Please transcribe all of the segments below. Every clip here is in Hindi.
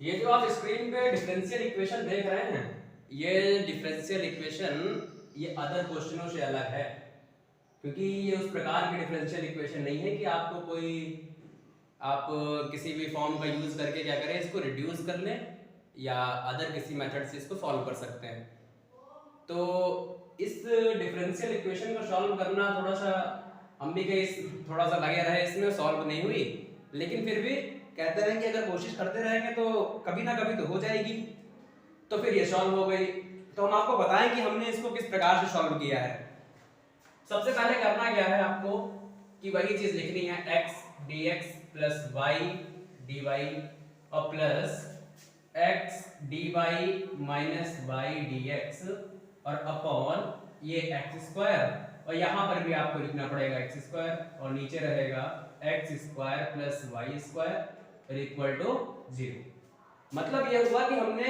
ये जो आप स्क्रीन पे डिफरेंशियल इक्वेशन देख रहे हैं, ये डिफरेंशियल इक्वेशन ये अदर क्वेश्चनों से अलग है, क्योंकि ये उस प्रकार की डिफरेंशियल इक्वेशन नहीं है कि आपको कोई आप किसी भी फॉर्म का यूज करके क्या करें, इसको रिड्यूस कर लें या अदर किसी मेथड से इसको सॉल्व कर सकते हैं। तो इस डिफरेंशियल इक्वेशन को सॉल्व करना थोड़ा सा हम भी कहीं थोड़ा सा लगे रहे, इसमें सॉल्व नहीं हुई, लेकिन फिर भी कहते रहे कि अगर कोशिश करते रहेंगे तो कभी ना कभी तो हो जाएगी। तो फिर ये सॉल्व हो गई। तो हम आपको बताएं कि हमने इसको किस प्रकार से सॉल्व किया है। सबसे पहले करना क्या है आपको कि वही चीज लिखनी है, x dx plus y dy और plus x dy minus y dx और अपॉन ये x स्क्वायर, और यहां पर भी आपको लिखना पड़ेगा x स्क्वायर और नीचे रहेगा x square plus y square equal to 0। मतलब ये हुआ कि हमने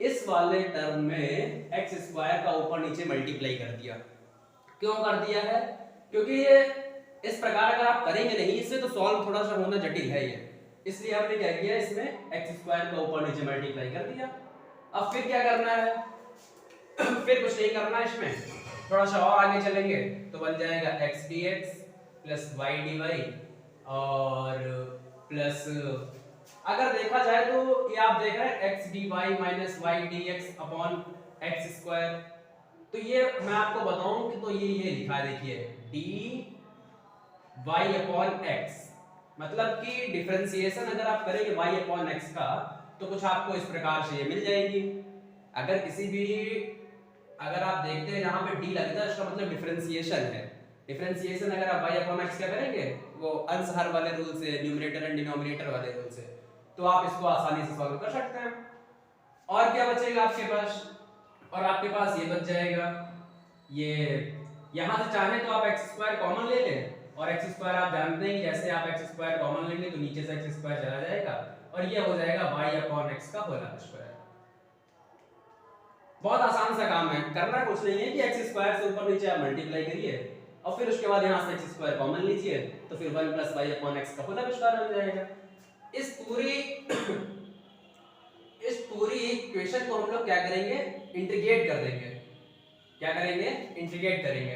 इस वाले टर्म में x स्क्वायर का ऊपर नीचे मल्टीप्लाई कर दिया। क्यों कर दिया है? क्योंकि ये इस प्रकार अगर आप करेंगे नहीं इससे तो सॉल्व थोड़ा सा होना जटिल है ये, इसलिए हमने क्या किया, इसमें x स्क्वायर का ऊपर नीचे मल्टीप्लाई कर दिया। अब फिर क्या करना है? फिर कुछ नहीं करना, इसमें थोड़ा सा और आगे चलेंगे तो बन जाएगा x dx plus y dy और प्लस, अगर देखा जाए तो ये आप देख रहे हैं x dy minus y dx upon x square. तो ये मैं आपको बताऊं कि तो ये लिखा है, देखिए dy अपॉन x, मतलब कि डिफरेंशिएशन अगर आप करेंगे y अपॉन x का तो कुछ आपको इस प्रकार से ये मिल जाएगी। अगर किसी भी, अगर आप देखते हैं यहाँ पे d लगता है, इसका मतलब डिफरेंशिएशन है। डिफरेंशिएशन अगर आप y अपॉन x क्या करेंगे, वो अंश हर वाले रूल से, न्यूमरेटर एंड डिनोमिनेटर वाले रूल से, तो आप इसको आसानी से सॉल्व कर सकते हैं। और क्या बचेगा आपके पास? और आपके पास ये बच जाएगा, ये यहां से चाहे तो आप x स्क्वायर कॉमन ले लें, और x स्क्वायर आप जानते हैं कि जैसे आप x स्क्वायर कॉमन लेंगे तो नीचे से x स्क्वायर चला जाएगा और ये हो जाएगा y अपॉन x का होल स्क्वायर। बहुत आसान सा काम है, करना कुछ नहीं है कि x स्क्वायर से ऊपर नीचे आप मल्टीप्लाई करिए और फिर उसके बाद यहां से x स्क्वायर कॉमन लीजिए तो फिर 1 प्लस y अपॉन x का होल स्क्वायर बन जाएगा। इस पूरी इक्वेशन को हम लोग क्या करेंगे, इंटीग्रेट कर देंगे। क्या करेंगे? इंटीग्रेट करेंगे।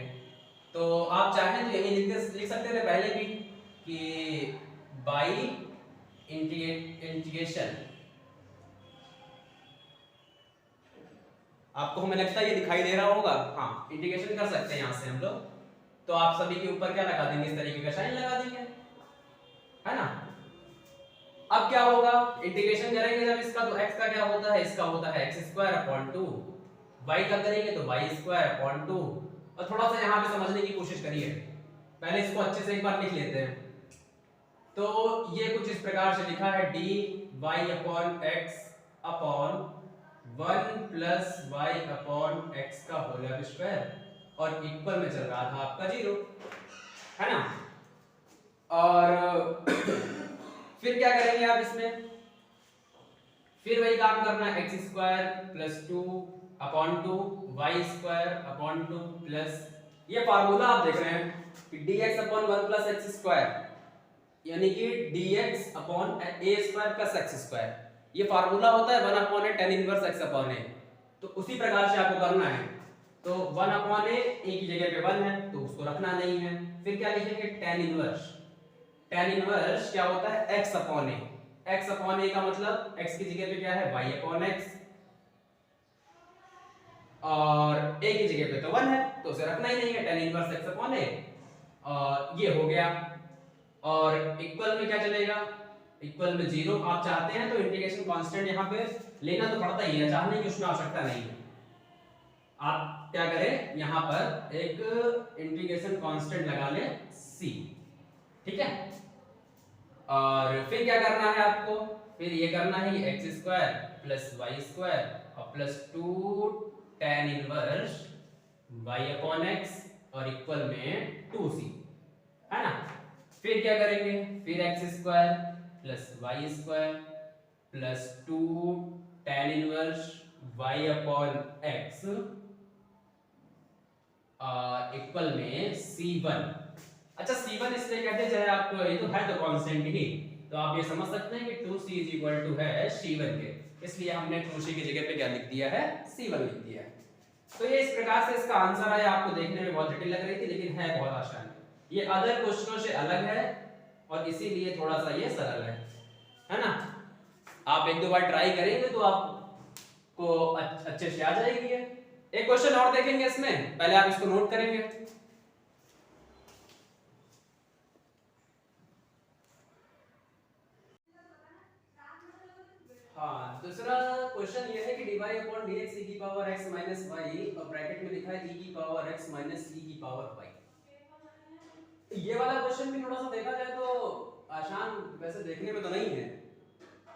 तो आप चाहें तो यही लिख सकते थे पहले भी कि बाई इंटीग्रेशन, आपको हमें लगता है ये दिखाई दे रहा होगा, हाँ इंटीग्रेशन कर सकते हैं यहां से हम लोग। तो आप सभी के ऊपर क्या लगा देंगे, इस तरीके का साइन लगा देंगे, है ना। अब क्या होगा, इंटीग्रेशन करेंगे जब इसका तो x का क्या होता है, इसका होता है x स्क्वायर अपॉन 2, y का करेंगे तो y स्क्वायर अपॉन 2। और थोड़ा सा यहाँ पे समझने की कोशिश करिए, पहले इसको अच्छे से एक बार लिख लेते हैं। तो ये कुछ इस प्रकार से लिखा है dy upon x upon 1 plus y upon x का होल स्क्वायर और इक्वल में चल रहा था आपका 0, है ना। और फिर क्या करेंगे आप इसमें, फिर वही काम करना है, x square plus 2 upon 2 y square upon 2 plus, ये फार्मूला आप देख रहे हैं कि dx upon 1 plus x square यानी कि dx upon a square plus x square, ये फार्मूला होता है 1 upon a tan inverse x upon a। तो उसी प्रकार से आपको करना है। तो 1 अपॉन a की जगह पे 1 है तो उसको रखना नहीं है, फिर क्या लिखेंगे, tan इनवर्स। tan इनवर्स क्या होता है, x upon a। x upon a का मतलब x की जगह पे क्या है, y अपॉन x, और a की जगह पे तो 1 है तो उसे रखना ही नहीं है, tan inverse x upon a, और ये हो गया। और इक्वल में क्या चलेगा, इक्वल में 0। आप चाहते हैं तो इंटीग्रेशन कांस्टेंट यहाँ पे लेना तो पड़ता ही है, चाहने की उसमें आवश्यकता नहीं है। आप क्या करें, यहाँ पर एक इंटीग्रेशन कांस्टेंट लगा लें c, ठीक है। और फिर क्या करना है आपको, फिर ये करना है कि x square plus y square और plus 2 tan inverse y upon x और इक्वल में 2c, है ना। फिर क्या करेंगे, फिर x square plus y square plus 2 tan inverse y upon x equal में c1। अच्छा c1 इसलिए कहते हैं, चाहे आपको ये तो है तो कांस्टेंट ही, तो आप ये समझ सकते हैं कि 2c इज इक्वल टू है c1 के, इसलिए हमने 2c की जगह पे क्या लिख दिया है, c1 लिख दिया है। तो ये इस प्रकार से इसका आंसर आया। आपको देखने में बहुत जटिल लग रही थी, लेकिन है बहुत आसान। ये अदर क्वेश्चनों से अलग है और इसीलिए थोड़ा सा ये सरल है ना। आप एक दो बार ट्राई करेंगे तो आपको अच्छे से आ जाएगी ये। एक क्वेश्चन और देखेंगे इसमें, पहले आप इसको नोट करेंगे। हाँ, दूसरा क्वेश्चन ये है कि dy अपॉन dx e की पावर x माइनस y और ब्रैकेट में लिखा है e की पावर x माइनस e की पावर y। ये वाला क्वेश्चन भी थोड़ा सा देखा जाए तो आसान वैसे देखने में तो नहीं है,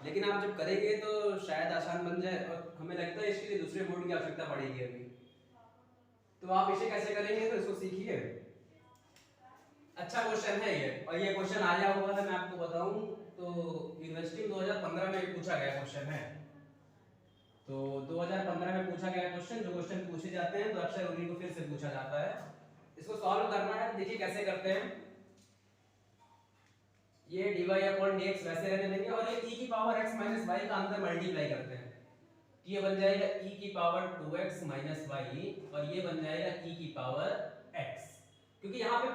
लेकिन आप जब करेंगे तो शायद आसान बन जाए और हमें लगता है इसके लिए दूसरे बोर्ड की आवश्यकता पड़ेगी अभी। तो आप इसे कैसे करेंगे तो इसको सीखिए। अच्छा क्वेश्चन है ये, और ये क्वेश्चन आया हुआ है, मैं आपको बताऊं तो यूनिवर्सिटी 2015 में पूछा गया क्वेश्चन है। तो 2015 में पूछा गया क्वेश्चन, जो क्वेश्चन पूछे जाते हैं तो अक्सर उन्हीं को फिर से पूछा जाता है। इसको सॉल्व करना है, देखिए कैसे करते हैं। ये dy अपॉन dx वैसे रहने देंगे और ये e की पावर x माइनस y का अंदर मल्टीप्लाई करते हैं। ये बन जाएगा e की पावर 2x माइनस y और ये बन जाएगा e की पावर x। क्योंकि यहाँ पे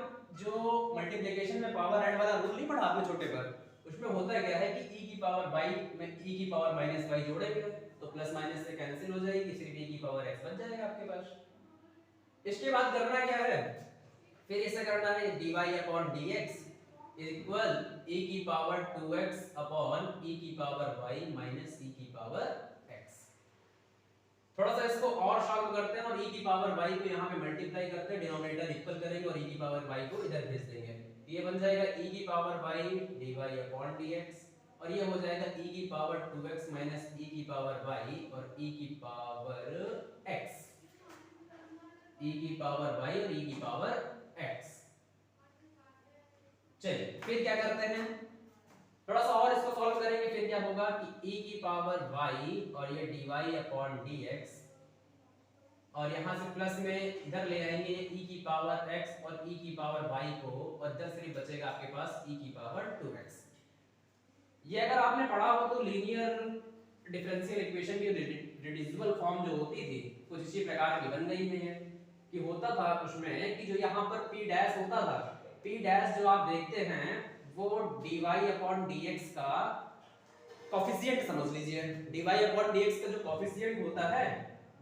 जो मल्टीप्लिकेशन में पावर ऐड वाला रूल नहीं पढ़ा आपने छोटे पर, उसमें होता क्या है कि e की पावर y में e की पावर माइनस y जोड़ेंगे तो प्लस माइनस से कैंसिल हो जाएगी, सिर्फ e की पावर x बच जाएगा आपके पास। इसके बाद करना क्या है, फिर इसे करना है dy upon dx equal e की पावर 2x अपॉन e की पावर y माइनस e की पावर x। थोड़ा सा इसको और सॉल्व करते हैं और e की पावर y को यहाँ पे मल्टीप्लाई करते हैं, डिनोमिनेटर इक्वल करेंगे और e की पावर y को इधर भेज देंगे। ये बन जाएगा e की power y dy upon dx और ये हो जाएगा e की पावर 2x माइनस e की पावर y और e की पावर x, e की पावर y और e की पावर x। चलिए फिर क्या करते हैं, थोड़ा सा और इसको सॉल्व करेंगे। फिर क्या होगा कि e की पावर y और ये dy अपॉन dx और यहाँ से प्लस में इधर ले आएंगे e की पावर x और e की पावर y को और इधर सिर्फ बचेगा आपके पास e की पावर 2x। ये अगर आपने पढ़ा हो तो लीनियर डिफरेंशियल इक्वेशन की रिड्यूसिबल फॉर्म जो होती थी कुछ इसी प्रकार की बन गई है। कि होता था उसमें कि जो यहाँ पर p डैश होता था, p डैश जो आप देखते हैं वो dy अपॉन dx का कोफिशिएंट समझ लीजिए। dy अपॉन dx का जो कोफिशिएंट होता है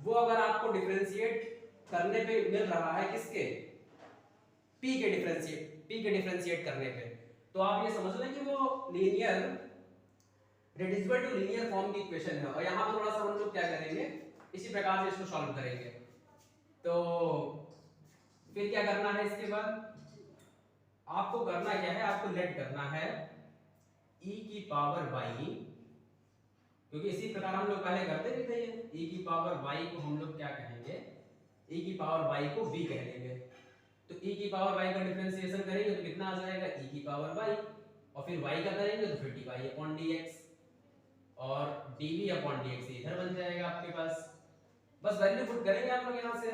वो अगर आपको डिफरेंशिएट करने पे मिल रहा है किसके, p के डिफरेंशिएट करने पे, तो आप ये समझ लें कि वो linear reducible to linear form की इक्वेशन है। और यहाँ पर थोड़ा सा हम लोग क्या करेंगे, इसी प्रकार से इसको सॉल्व करेंगे। तो फिर क्या करना है, इसके बाद आपको करना क्या है, आपको लेट करना है e की पावर y, क्योंकि इसी प्रकार हम लोग पहले करते भी थे। e की पावर y को हम लोग क्या कहेंगे, e की पावर y को v कह लेंगे। तो e की पावर y का डिफरेंशिएशन करेंगे तो कितना आ जाएगा e की पावर y और फिर y का करेंगे तो फिर dy अपॉन dx और dv अपॉन dx इधर बन जाएगा आपके पास। बस वैल्यू पुट करेंगे आप लोग यहाँ से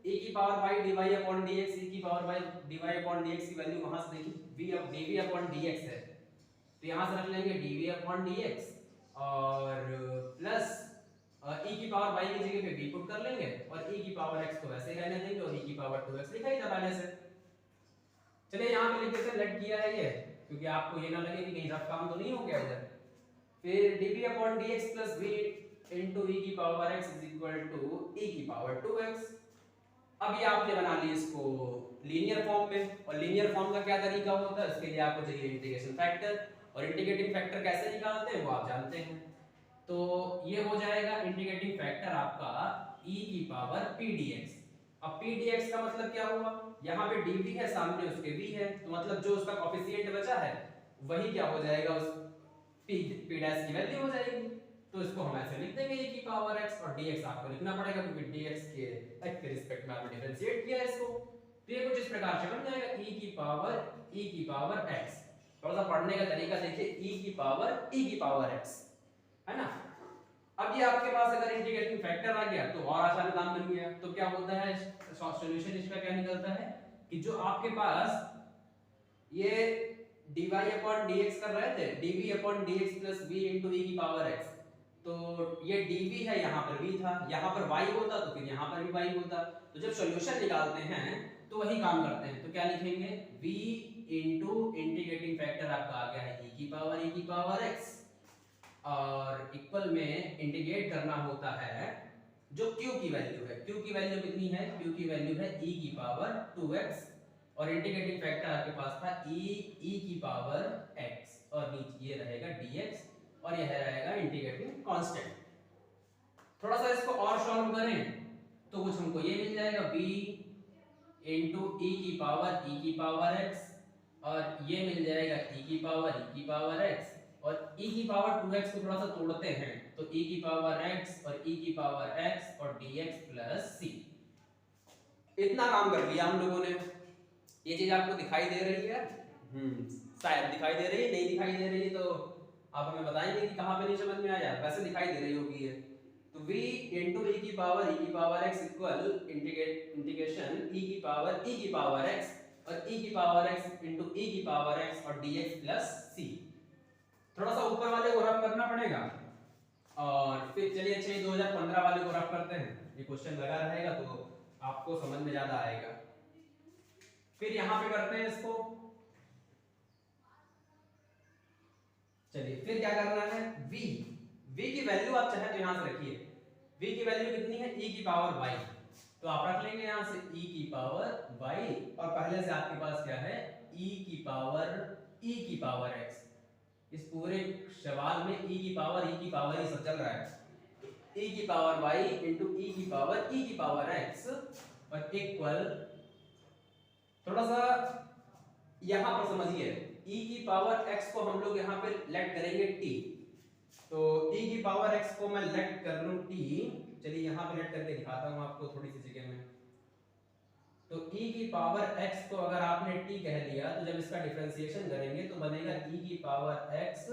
e की power y dy upon dx, e की power y dy upon dx की वैल्यू वहां से देखिए v dv अपॉन dx है, तो यहाँ से रख लेंगे dv अपॉन dx और प्लस e की पावर y की जगह पे v पुट कर लेंगे और e की पावर x को वैसे ही रहने देंगे और e की पावर 2x लिखा ही था पहले से। चलिए यहाँ पे लिख देते हैं, लेट किया है ये, क्योंकि आपको ये ना लगे कि कहीं रफ काम तो नहीं हो गया इधर। फिर dv upon dx plus v into e की power x is equal to e की पावर 2x। अब ये आपने बना ली इसको लीनियर फॉर्म में, और लीनियर फॉर्म का क्या तरीका होता है, उसके लिए आपको चाहिए इंटीग्रेशन फैक्टर, और इंटीग्रेटिंग फैक्टर कैसे निकालते हैं वो आप जानते हैं। तो ये हो जाएगा इंटीग्रेटिंग फैक्टर आपका e की पावर p dx। अब p dx का मतलब क्या हुआ, यहाँ पे dv है सामने उसके v है, तो मतलब जो उसका कोफिशिएंट बचा है वही क्या हो जाएगा, उस p डैश की वैल्यू हो जाएगी। तो इसको हम ऐसे लिख देंगे e की पावर x और dx आपको लिखना पड़ेगा क्योंकि dx के x के रिस्पेक्ट में आपने डिफरेंशिएट किया है इसको। तो ये कुछ इस प्रकार से बन जाएगा e की पावर x। थोड़ा सा पढ़ने का तरीका देखिए, e की पावर x है ना। अब ये आपके पास अगर इंटीग्रेटिंग फैक्टर आ गया तो और आसान काम बन गया। तो क्या होता है सॉल्यूशन इसका क्या निकलता है कि जो आपके पास ये dy अपॉन dx कर रहे थे, dv upon dx plus v into e की पावर x। तो ये dv है, यहाँ पर v था, यहाँ पर y होता तो फिर यहाँ पर भी y होता। तो जब सॉल्यूशन निकालते हैं तो वही काम करते हैं। तो क्या लिखेंगे, v इंटू इंटीग्रेटिंग फैक्टर आपका आ गया है e की पावर x, और इक्वल में इंटीग्रेट करना होता है जो q की वैल्यू है। q की वैल्यू कितनी है, q की वैल्यू है e की पावर 2x, और इंटीग्रेटिंग फैक्टर आपके पास था e की पावर x, और नीचे ये रहेगा dx, और यह रहेगा इंटीग्रेटिंग कांस्टेंट। थोड़ा सा इसको और सॉल्व करें तो कुछ हमको ये मिल जाएगा v इंटू e की पावर x, और ये मिल जाएगा e की पावर x, और e की पावर 2x को थोड़ा सा तोड़ते हैं तो e की पावर x और e की पावर x और dx प्लस c। इतना काम कर लिया हम लोगों ने। ये चीज आपको दिखाई दे रही है? शायद दिखाई दे रही है, नहीं दिखाई दे रही है तो आप हमें बताएंगे कि कहाँ पे नहीं समझ में आया। वैसे दिखाई दे रही होगी ये। तो v इंटू e की power x equal integration e की पावर x और e की पावर x इंटू e की पावर x और dx प्लस c। थोड़ा सा ऊपर वाले को रफ करना पड़ेगा, और फिर चलिए 2015 वाले को रफ करते हैं। ये क्वेश्चन लगा रहेगा तो आपको समझ में ज्यादा आएगा। फिर यहां पे करते हैं इसको। चलिए फिर क्या करना है, v की वैल्यू आप चाहे तो यहां से रखिए। v की वैल्यू कितनी है, e की पावर y, तो आप रख लेंगे यहां से e की पावर y, और पहले से आपके पास क्या है, e की पावर x। इस पूरे सवाल में e की पावर ही सब चल रहा है। e की पावर y इंटू e की पावर x, और इक्वल, थोड़ा सा यहां पर समझिए, e की पावर x को हम लोग यहां पे लेट करेंगे t। तो e की पावर x को मैं लेट कर लूं t। चलिए यहां पे लेट करके दिखाता हूं आपको थोड़ी सी जगह में। तो e की पावर x को अगर आपने t कह लिया तो जब इसका डिफरेंशिएशन करेंगे तो बनेगा e की पावर x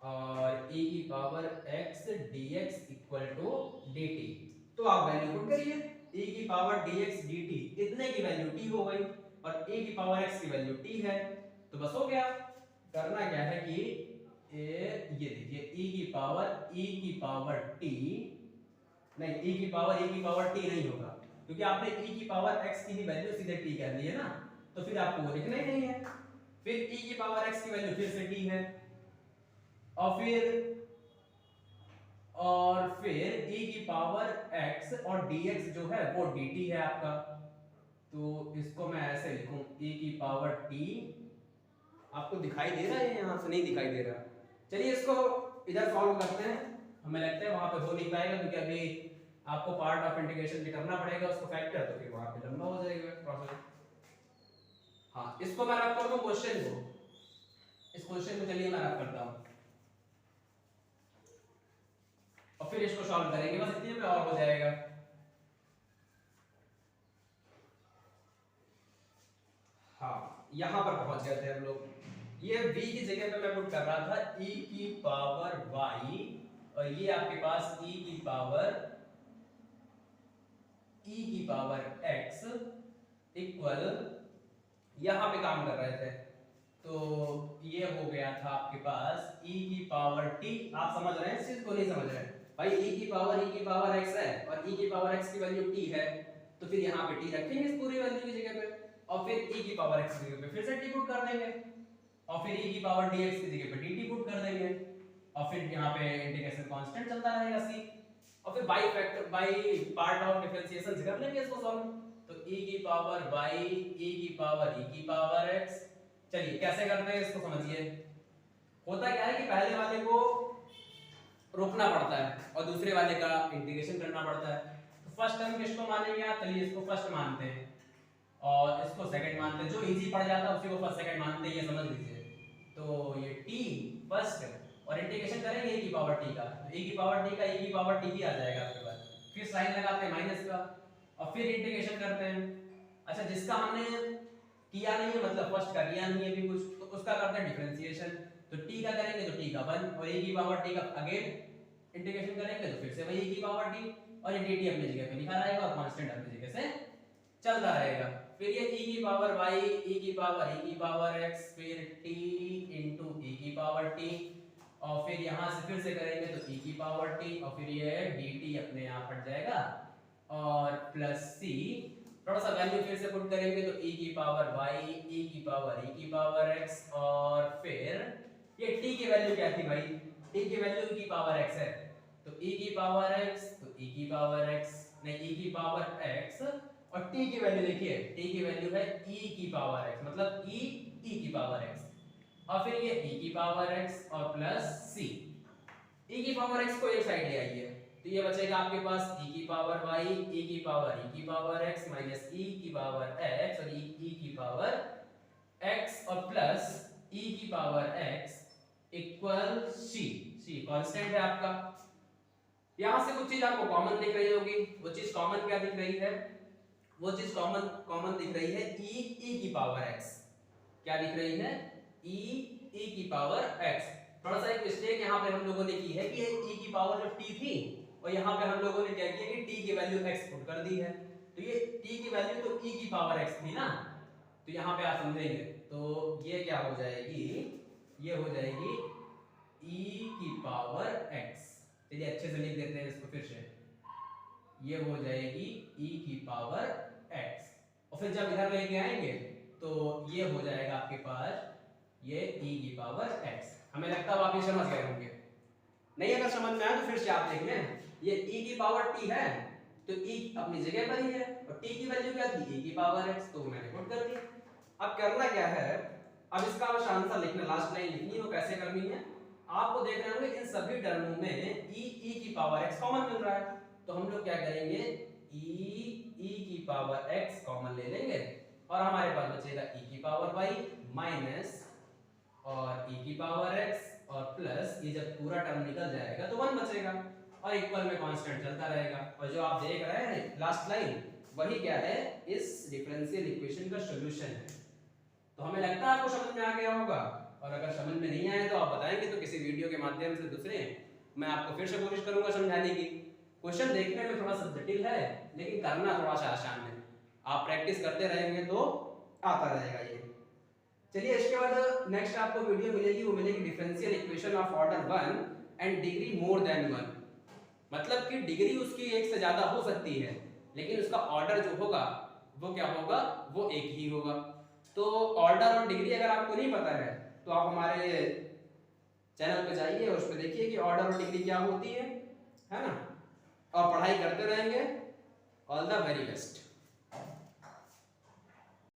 और e की power x dx equal to dt। तो आप वैल्यू पुट करिए, e की पावर dx dt, इतने की वैल्यू t हो गई, और e की पावर x की वैल्यू t है। तो बस हो गया। करना क्या है कि ये देखिए e की पावर t, नहीं e की पावर t नहीं होगा, क्योंकि आपने e की पावर x की ही वैल्यू सीधे t कर ली है ना, तो फिर आपको वो लिखना ही नहीं है। फिर e की पावर x की वैल्यू फिर से t है, और फिर e की पावर x और dx जो है वो dt है आपका। तो इसको मैं ऐसे लिखूं, e की पावर t। आपको दिखाई दे रहा है, यहां से नहीं दिखाई दे रहा। चलिए इसको इधर सॉल्व करते हैं। हमें लगता है वहां पे हो नहीं पाएगा, क्योंकि अभी आपको पार्ट ऑफ इंटीग्रेशन भी करना पड़ेगा उसको फैक्टर, तो फिर वहां पे लंबा हो जाएगा प्रोसेस। हाँ, इसको मैं रफ करता हूं क्वेश्चन को। इस क्वेश्चन को चलिए मैं रफ करता हूं, और फिर इसको सॉल्व करेंगे, बस इतने में और हो जाएगा। हाँ, यहां पर पहुंच गए थे हम लोग। ये v की जगह पे मैं पुट कर रहा था e की पावर y, और ये आपके पास e की पावर x इक्वल, यहां पे काम कर रहे थे। तो ये हो गया था आपके पास e की पावर t। आप समझ रहे हैं इस चीज को, नहीं समझ रहे भाई? e की पावर x है, और e की पावर x की वैल्यू t है, तो फिर यहाँ पे t रखेंगे इस पूरी वैल्यू की जगह पे, और फिर e की पावर x की जगह पे फिर से t पुट कर देंगे, और फिर e की पावर dx की जगह पे dt पुट कर देंगे, और फिर यहाँ पे इंटीग्रेशन कांस्टेंट चलता रहेगा c, और फिर by factor, by part of differentiation कर लेंगे इसको सॉल्व। तो e की पावर y e की पावर x। चलिए कैसे करते हैं इसको समझिए। होता क्या है कि पहले वाले को रोकना पड़ता है और दूसरे वाले का इंटीग्रेशन करना पड़ता है। तो फर्स्ट टर्म किसको मानेंगे आप? चलिए इसको फर्स्ट मानते हैं, और इसको सेकंड मानते हैं। जो इजी पड़ जाता है उसी को फर्स्ट सेकंड मानते हैं, ये समझ लीजिए। तो ये t फर्स्ट, और इंटीग्रेशन करेंगे e की पावर t का, तो e की पावर t का e की पावर t ही आ जाएगा आपके पास। फिर साइन लगाते हैं माइनस का, और फिर इंटीग्रेशन करते हैं। अच्छा, जिसका हमने किया नहीं है, मतलब फर्स्ट का किया नहीं है अभी कुछ, तो उसका करते हैं डिफरेंशिएशन। तो t का करेंगे तो t का 1, और e की पावर t का अगेन इंटीग्रेशन करेंगे तो फिर से वही e की पावर t, और ये dt अपनी जगह पे लिखा रहेगा और कांस्टेंट अपनी जगह से चलता रहेगा। फिर ये e की पावर y, e की पावर x, फिर t इंटू e की पावर t, और फिर यहां से फिर से करेंगे तो e की पावर t, और फिर ये dt अपने आप हट जाएगा, और प्लस c, थोड़ा सा वैल्यू फिर से पुट करेंगे तो e की पावर y, e की पावर x, और फिर ये t की वैल्यू क्या थी भाई, t की वैल्यू e की पावर x है, तो e की पावर x, तो e की पावर x नहीं e की पावर x, और t की वैल्यू देखिए, t की वैल्यू है e की पावर x, मतलब e की पावर x, और फिर ये e की पावर x और प्लस c, e की पावर x को एक साइड ले आइए तो ये बचेगा आपके पास e की पावर y, e की पावर x माइनस e की पावर x, और e की पावर x और प्लस e की power x equal c constant है आपका। यहां से कुछ चीज आपको कॉमन दिख रही होगी, वो चीज कॉमन क्या दिख रही है, वो चीज कॉमन दिख रही है e की पावर x, क्या दिख रही है e की पावर x। थोड़ा सा एक मिस्टेक यहाँ पे हम लोगों ने की है कि e की पावर जो t थी, और यहाँ पे हम लोगों ने क्या किया कि t की वैल्यू x पुट कर दी है, तो ये t की वैल्यू तो e की पावर x थी ना, तो यहाँ पे आप समझेंगे तो ये क्या हो जाएगी, ये हो जाएगी e की पावर x। चलिए अच्छे से लिख देते हैं इसको फिर से, ये हो जाएगी e की पावर x, और फिर जब इधर लेके आएंगे तो ये हो जाएगा आपके पास ये e की पावर x। हमें लगता है आप ये समझ गए होंगे, नहीं अगर समझ में आए तो फिर से आप देख लें, ये e की पावर t है तो e अपनी जगह पर ही है, और t की वैल्यू क्या थी e की पावर x, तो मैंने पुट कर दी। अब करना क्या है, अब इसका आंसर लिखना, लास्ट लाइन लिखनी है, वो कैसे करनी है आपको देख रहे होंगे, इन सभी टर्मों में e की पावर x कॉमन मिल रहा है, तो हम लोग क्या करेंगे e की पावर x कॉमन ले लेंगे, और हमारे पास बचेगा e की पावर y माइनस और e की पावर x और प्लस, ये जब पूरा टर्म निकल जाएगा तो 1 बचेगा, और इक्वल में कांस्टेंट चलता रहेगा, और जो आप देख रहे हैं लास्ट लाइन वही क्या है, इस डिफरेंशियल इक्वेशन का सॉल्यूशन है। तो हमें लगता है आपको समझ में आ गया होगा, और अगर समझ में नहीं आए तो आप बताएंगे तो किसी वीडियो के माध्यम से दूसरे मैं आपको फिर से कोशिश करूंगा समझाने की। क्वेश्चन देखने में थोड़ा सा जटिल है लेकिन करना थोड़ा सा आसान है, आप प्रैक्टिस करते रहेंगे तो आता रहेगा ये। चलिए इसके बाद नेक्स्ट आपको वीडियो मिलेगी, वो मिलेगी differential equation of order 1 and degree more than 1, मतलब कि डिग्री उसकी एक से ज्यादा हो सकती है लेकिन उसका ऑर्डर जो होगा वो क्या होगा, वो एक ही होगा। तो ऑर्डर और डिग्री अगर आपको नहीं पता है तो आप हमारे चैनल पे जाइए और उस पर देखिए कि ऑर्डर और डिग्री क्या होती है ना, और पढ़ाई करते रहेंगे। All the very best.